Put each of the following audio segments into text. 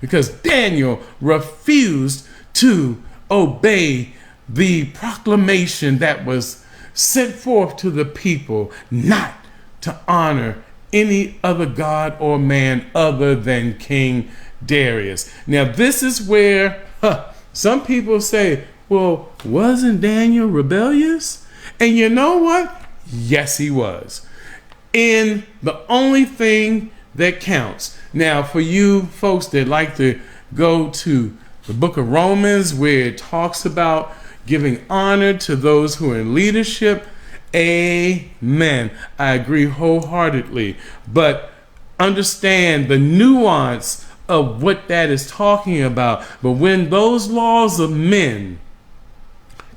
because Daniel refused to obey the proclamation that was sent forth to the people not to honor any other god or man other than King Darius. Now, this is where some people say, well, wasn't Daniel rebellious? And you know what? Yes, he was. In the only thing that counts. Now, for you folks that like to go to the book of Romans, where it talks about giving honor to those who are in leadership, amen. I agree wholeheartedly. But understand the nuance of what that is talking about. But when those laws of men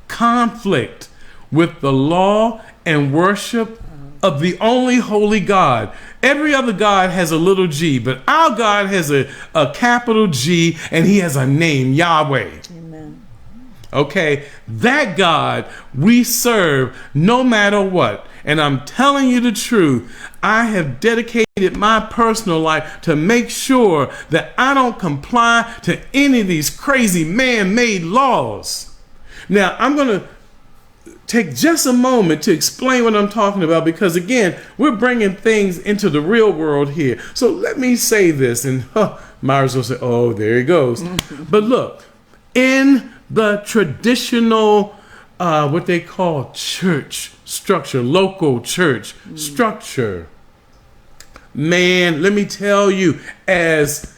conflict with the law and worship of the only holy God. Every other God has a little g, but our God has a capital G, and he has a name, Yahweh. Amen. Okay, that God we serve no matter what. And I'm telling you the truth, I have dedicated my personal life to make sure that I don't comply to any of these crazy man-made laws. Now, I'm going to take just a moment to explain what I'm talking about, because again, we're bringing things into the real world here. So let me say this, and Myers will say, oh, there he goes. But look, in the traditional, what they call church structure, local church structure, man, let me tell you, as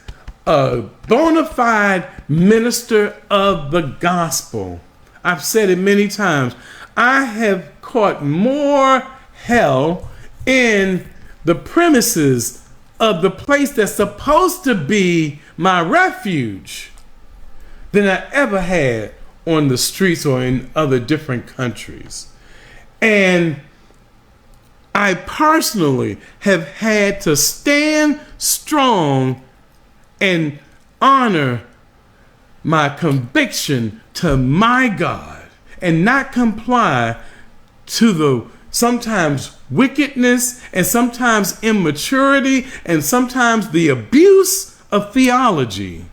a bona fide minister of the gospel, I've said it many times, I have caught more hell in the premises of the place that's supposed to be my refuge than I ever had on the streets or in other different countries. And I personally have had to stand strong and honor my conviction to my God and not comply to the sometimes wickedness and sometimes immaturity and sometimes the abuse of theology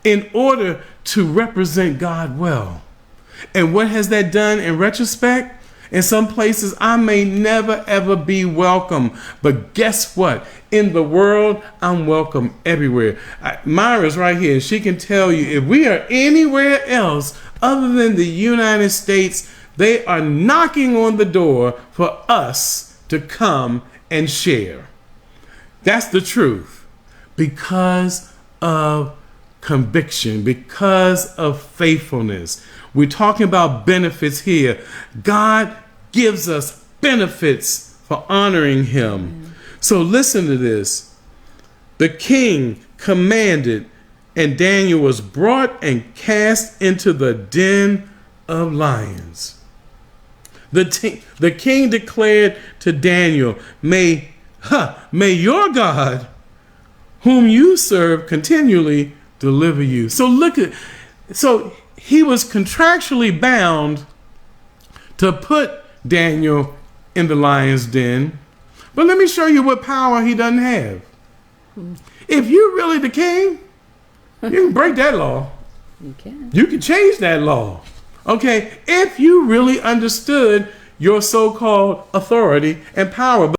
in order to represent God well. And what has that done in retrospect? In some places, I may never, ever be welcome. But guess what? In the world, I'm welcome everywhere. Myra's right here. She can tell you if we are anywhere else other than the United States, they are knocking on the door for us to come and share. That's the truth. Because of conviction, because of faithfulness. We're talking about benefits here. God gives us benefits for honoring him. So listen to this. The king commanded, and Daniel was brought and cast into the den of lions. The king declared to Daniel, may your God, whom you serve, continually deliver you. So he was contractually bound to put Daniel in the lion's den. But let me show you what power he doesn't have. If you're really the king, you can break that law. You can. You can change that law. Okay? If you really understood your so-called authority and power.